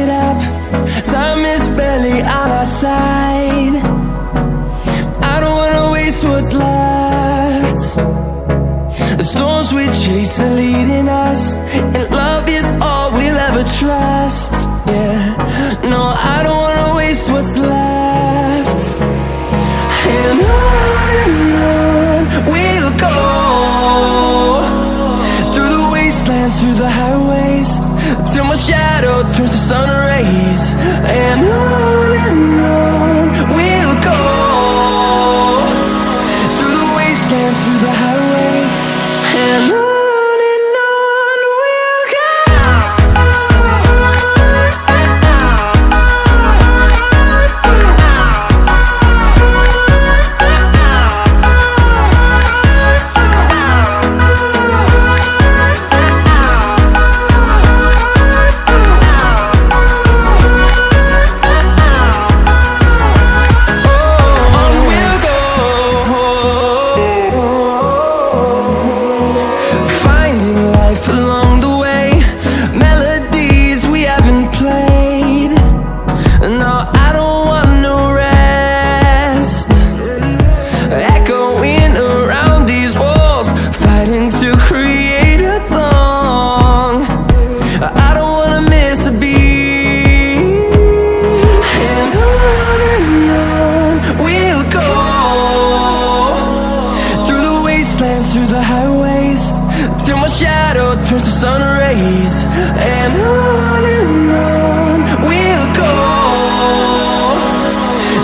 it up. Time is barely on our side. I don't wanna waste what's left. The storms we chase are leading us, and love is all we'll ever trust. Yeah, no, I don't wanna waste what's left. And on we'll go, through the wastelands, through the highways, till my shadow turns to sun rays. And on we'll go, through the wastelands, through the highways, and on we'll go. Through the highways, till my shadow turns to sun rays. And on we'll go,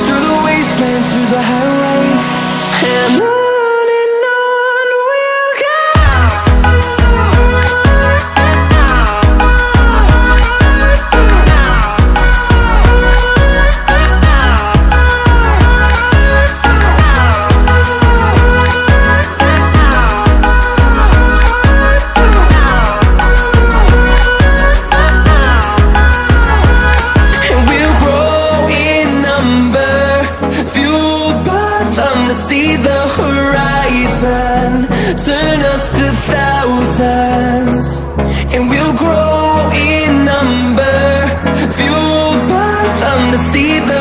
through the wastelands, through the highways, and on we'll go. To see the horizon turn us to thousands, and we'll grow in number, fueled by them to see the